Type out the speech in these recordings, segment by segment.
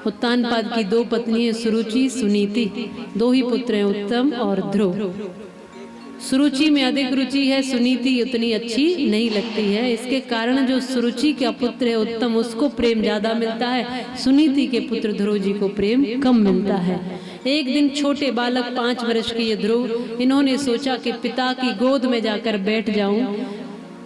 उत्तानपाद की 2 पत्नी है, सुरुचि सुनीति। 2 ही पुत्र हैं, उत्तम और ध्रुव। सुरुचि में अधिक रुचि है, सुनीति उतनी अच्छी नहीं लगती है। इसके कारण जो सुरुचि का पुत्र है उत्तम, उसको प्रेम ज्यादा मिलता है, सुनीति के पुत्र ध्रुव जी को प्रेम कम मिलता है। एक दिन छोटे बालक 5 वर्ष के ये ध्रुव, इन्होंने सोचा कि पिता की गोद में जाकर बैठ जाऊं।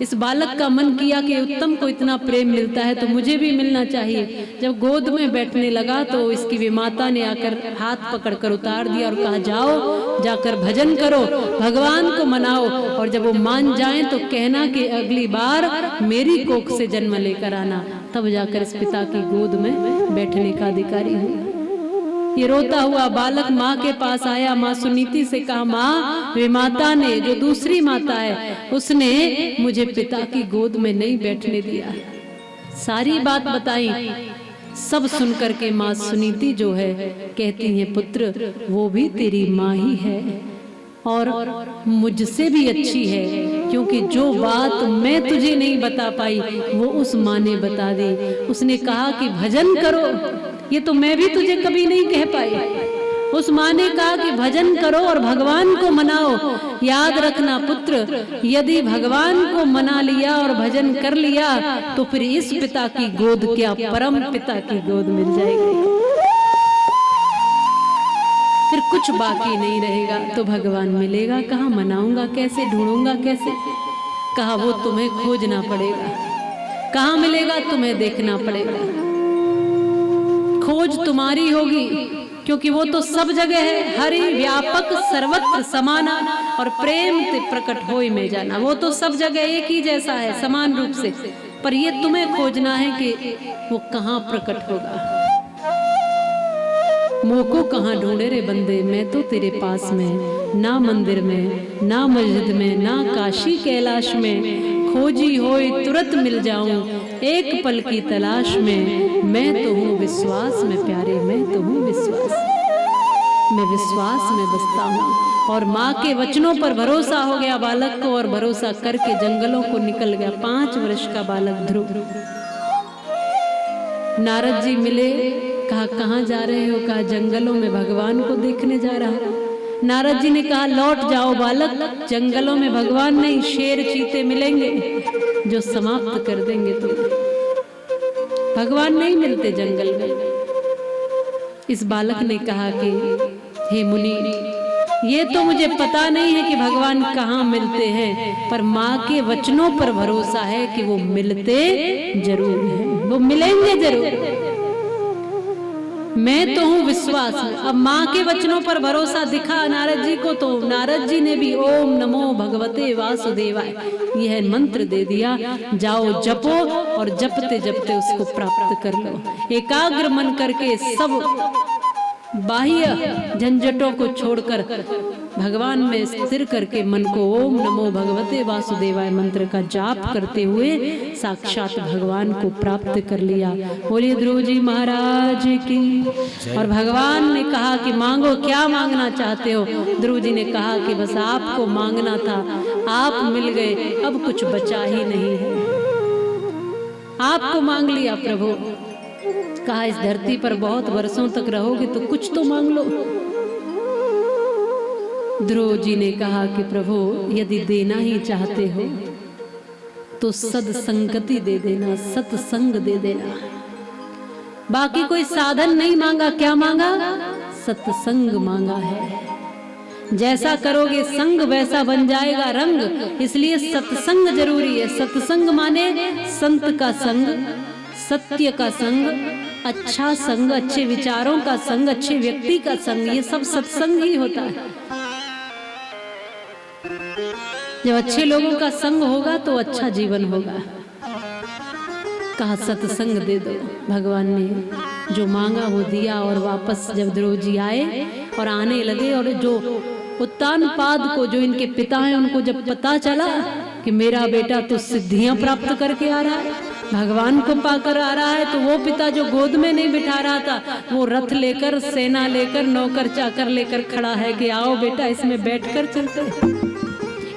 इस बालक का मन किया कि उत्तम को इतना प्रेम मिलता है तो मुझे भी मिलना चाहिए। जब गोद में बैठने लगा तो इसकी विमाता ने आकर हाथ पकड़कर उतार दिया और कहा, जाओ जाकर भजन करो, भगवान को मनाओ, और जब वो मान जाएं तो कहना कि अगली बार मेरी कोख से जन्म लेकर आना, तब जाकर इस पिता की गोद में बैठने का अधिकारी होगा। ये रोता हुआ बालक माँ के पास आया। माँ सुनीति से कहा, माँ विमाता ने, जो दूसरी माता है, उसने मुझे पिता की गोद में नहीं बैठने दिया। सारी बात बताई। सब सुनकर के माँ सुनीति जो है कहती है, पुत्र वो भी तेरी माँ ही है और मुझसे भी अच्छी है, क्योंकि जो बात मैं तुझे नहीं बता पाई वो उस माँ ने बता दी। उसने कहा कि भजन करो, ये तो मैं भी तुझे कभी नहीं कह पाई। उस माँ ने कहा कि भजन करो और भगवान को मनाओ। याद रखना पुत्र, यदि भगवान को मना लिया और भजन कर लिया तो फिर इस पिता की गोद क्या, परम पिता की गोद मिल जाएगी, फिर कुछ बाकी नहीं रहेगा। तो भगवान मिलेगा कहाँ, मनाऊंगा कैसे, ढूंढूंगा कैसे? कहा वो तुम्हें खोजना पड़ेगा। कहाँ मिलेगा, तुम्हें देखना पड़ेगा। खोज तुम्हारी होगी, क्योंकि वो तो सब जगह है, हरि व्यापक सर्वत्र समाना, और प्रेम ते प्रकट होय में जाना। वो तो सब जगह एक ही जैसा है, समान रूप से, पर ये तुम्हें खोजना है कि वो कहाँ प्रकट होगा। मोको कहाँ ढूंढे रे बंदे, मैं तो तेरे पास में, ना मंदिर में, ना मस्जिद में, ना काशी कैलाश में, खोजी होए तुरंत मिल जाऊं, एक पल की तलाश में। मैं तो हूँ विश्वास में प्यारे, मैं तो हूँ विश्वास, मैं विश्वास में बसता हूँ। और माँ के वचनों पर भरोसा हो गया बालक को, और भरोसा करके जंगलों को निकल गया। 5 वर्ष का बालक ध्रुव। नारद जी मिले, कहा कहाँ जा रहे हो? कहा जंगलों में भगवान को देखने जा रहा हूं। नारद जी ने कहा लौट जाओ बालक, जंगलों में भगवान नहीं, शेर चीते मिलेंगे जो समाप्त कर देंगे तुम्हें। भगवान नहीं मिलते जंगल में। इस बालक ने कहा कि हे मुनि, ये तो मुझे पता नहीं है कि भगवान कहाँ मिलते हैं, पर माँ के वचनों पर भरोसा है कि वो मिलते जरूर हैं, वो मिलेंगे जरूर। मैं तो हूँ विश्वास। अब माँ के वचनों पर भरोसा दिखा नारद जी को, तो नारद जी ने भी ओम नमो भगवते वासुदेवाय यह मंत्र दे दिया। जाओ जपो, और जपते जपते उसको प्राप्त कर लो। एकाग्र मन करके सब बाह्य झंझटों को छोड़कर भगवान में स्थिर करके मन को ओम नमो भगवते वासुदेवाय मंत्र का जाप करते हुए साक्षात भगवान को प्राप्त कर लिया। बोलिए ध्रुव जी महाराज की। और भगवान ने कहा कि मांगो, क्या मांगना चाहते हो? ध्रुव जी ने कहा कि बस आपको मांगना था, आप मिल गए, अब कुछ बचा ही नहीं है। आपको मांग लिया प्रभु। कहा इस धरती पर बहुत वर्षों तक रहोगे तो कुछ तो मांग लो। ध्रुव जी ने कहा कि प्रभु यदि देना ही चाहते हो तो सत्संगति दे देना, सत्संग दे देना। बाकी कोई साधन नहीं मांगा। क्या मांगा? सत्संग मांगा है। जैसा करोगे संग वैसा बन जाएगा रंग, इसलिए सत्संग जरूरी है। सत्संग माने संत का संग, सत्य का संग, अच्छा संग, अच्छे विचारों का संग, अच्छे व्यक्ति का संग, ये सब सत्संग ही होता है। जब अच्छे लोगों का संग होगा तो अच्छा जीवन होगा। कहा सत्संग दे दो। भगवान ने जो मांगा वो दिया। और वापस जब ध्रुव जी आए और आने लगे, और जो उत्तानपाद को, जो इनके पिता हैं, उनको जब पता चला कि मेरा बेटा तो सिद्धियां प्राप्त करके आ रहा है, भगवान को पाकर आ रहा है, तो वो पिता जो गोद में नहीं बिठा रहा था, वो रथ लेकर, सेना लेकर, नौकर चाकर लेकर खड़ा है कि आओ बेटा इसमें बैठकर चलते।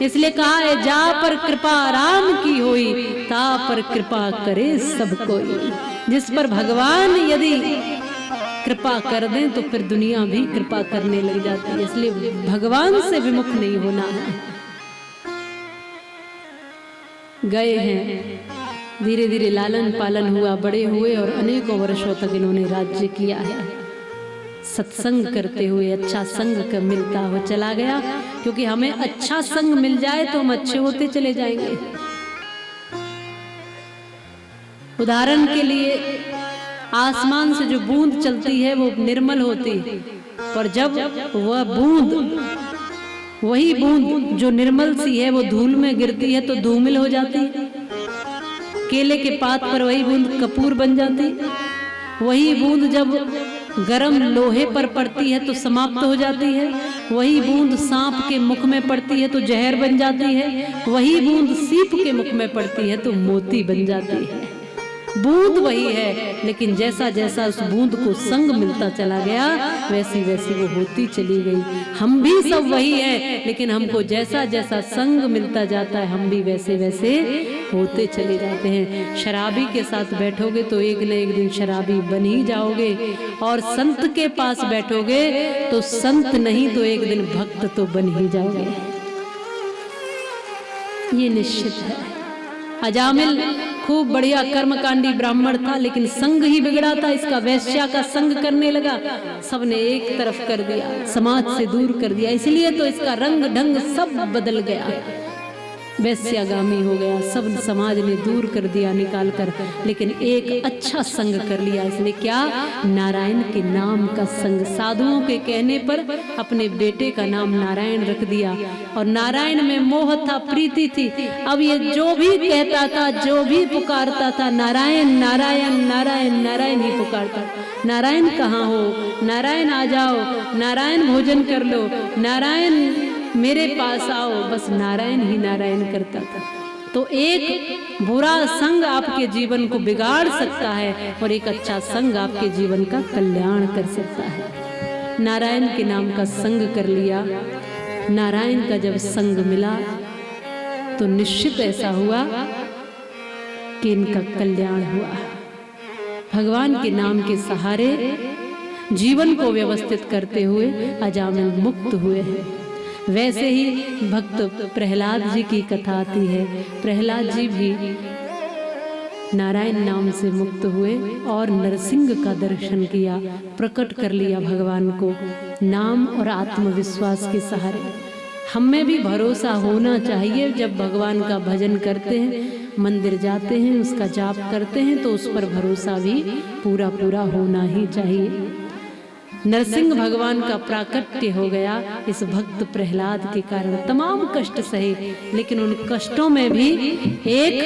इसलिए कहा है जा पर कृपा राम की होई, ता पर कृपा करे सब कोई। जिस पर भगवान यदि कृपा कर दें तो फिर दुनिया भी कृपा करने लग जाती है। इसलिए भगवान से विमुख नहीं होना है। गए हैं, धीरे धीरे लालन पालन हुआ, बड़े हुए और अनेकों वर्षों तक इन्होंने राज्य किया है। सत्संग करते हुए अच्छा संग मिलता हुआ चला गया, क्योंकि हमें अच्छा संग मिल जाए तो हम अच्छे होते चले जाएंगे। उदाहरण के लिए आसमान से जो बूंद चलती है वो निर्मल होती है, पर जब वह बूंद, वही बूंद जो निर्मल सी है वो धूल में गिरती है तो धूमिल हो जाती है। केले के पात पर वही बूंद कपूर बन जाती है। वही बूंद जब गरम लोहे पर पड़ती है तो समाप्त हो जाती है। वही बूंद सांप के मुख में पड़ती है तो जहर बन जाती है। वही बूंद सीप के मुख में पड़ती है तो मोती बन जाती है। बूंद वही है, लेकिन जैसा जैसा उस बूंद को संग मिलता चला गया वैसी वैसी वो होती चली गई। हम भी सब वही है, लेकिन हमको जैसा जैसा संग मिलता जाता है हम भी वैसे वैसे होते चले जाते हैं। शराबी के साथ बैठोगे तो एक न एक दिन शराबी बन ही जाओगे, और संत के पास बैठोगे तो संत नहीं तो एक दिन भक्त तो बन ही जाओगे, ये निश्चित है। अजामिल खूब बढ़िया कर्मकांडी ब्राह्मण था, लेकिन संग ही बिगड़ा था इसका। वेश्या का संग करने लगा, सबने एक तरफ कर दिया, समाज से दूर कर दिया, इसलिए तो इसका रंग ढंग सब बदल गया, वेश्यागामी हो गया। सब समाज ने दूर कर दिया निकाल कर, लेकिन एक अच्छा संग कर लिया इसने। क्या? नारायण के नाम का संग। साधुओं के कहने पर अपने बेटे का नाम नारायण रख दिया, और नारायण में मोह था, प्रीति थी। अब ये जो भी कहता था, जो भी पुकारता था, नारायण नारायण नारायण नारायण ही पुकारता। नारायण कहाँ हो? नारायण आ जाओ, नारायण भोजन कर लो, नारायण मेरे पास आओ, बस नारायण ही नारायण करता था। तो एक बुरा संग आपके जीवन को बिगाड़ सकता है, और एक अच्छा संग आपके जीवन का कल्याण कर सकता है। नारायण के नाम का संग कर लिया। नारायण का जब संग मिला तो निश्चित ऐसा हुआ कि इनका कल्याण हुआ। भगवान के नाम के सहारे जीवन को व्यवस्थित करते हुए अजामिल मुक्त हुए हैं। वैसे ही भक्त प्रहलाद जी की कथा आती है। प्रहलाद जी भी नारायण नाम से मुक्त हुए और नरसिंह का दर्शन किया, प्रकट कर लिया भगवान को नाम और आत्मविश्वास के सहारे। हमें भी भरोसा होना चाहिए। जब भगवान का भजन करते हैं, मंदिर जाते हैं, उसका जाप करते हैं, तो उस पर भरोसा भी पूरा पूरा होना ही चाहिए। नरसिंह भगवान का प्राकट्य हो गया इस भक्त प्रहलाद के कारण। तमाम कष्ट सहे, लेकिन उन कष्टों में भी एक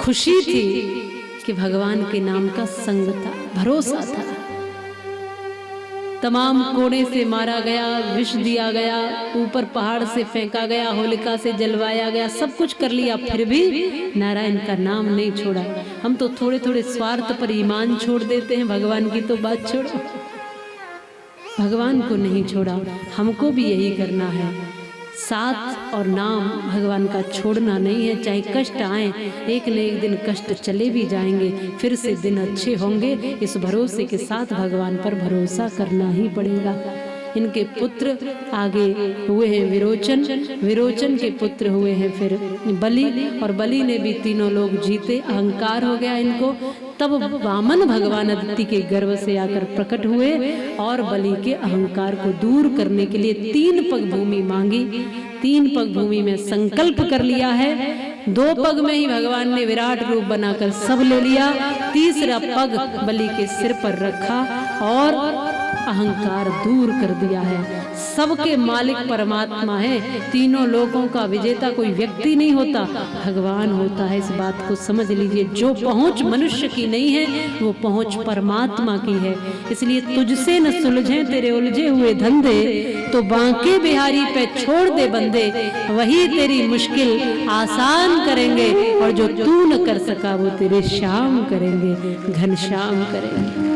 खुशी थी कि भगवान के नाम का संग था, भरोसा था। तमाम कोड़े से मारा गया, विष दिया गया, ऊपर पहाड़ से फेंका गया, होलिका से जलवाया गया, सब कुछ कर लिया, फिर भी नारायण का नाम नहीं छोड़ा। हम तो थोड़े थोड़े स्वार्थ पर ईमान छोड़ देते हैं, भगवान की तो बात छोड़ो। भगवान को नहीं छोड़ा, हमको भी यही करना है। साथ और नाम भगवान का छोड़ना नहीं है। चाहे कष्ट आए, एक न एक दिन कष्ट चले भी जाएंगे, फिर से दिन अच्छे होंगे। इस भरोसे के साथ भगवान पर भरोसा करना ही पड़ेगा। इनके पुत्र आगे हुए हैं विरोचन, विरोचन के पुत्र हुए हैं फिर बलि, और बलि ने भी तीनों लोग जीते। अहंकार हो गया इनको। तब वामन भगवान अदिति के गर्भ से आकर प्रकट हुए और बलि के अहंकार को दूर करने के लिए 3 पग भूमि मांगी। 3 पग भूमि में संकल्प कर लिया है। 2 पग में ही भगवान ने विराट रूप बनाकर सब ले लिया। तीसरा पग बलि के सिर पर रखा और अहंकार दूर कर दिया है। सबके मालिक परमात्मा है। तीनों लोगों का विजेता कोई व्यक्ति नहीं होता, भगवान होता है। इस बात को समझ लीजिए। जो पहुंच मनुष्य की नहीं है, वो पहुंच परमात्मा की है। इसलिए तुझसे न सुलझे तेरे उलझे हुए धंधे, तो बांके बिहारी पे छोड़ दे बंदे। वही तेरी मुश्किल आसान करेंगे, और जो तू न कर सका वो तेरे श्याम करेंगे, घनश्याम करेंगे।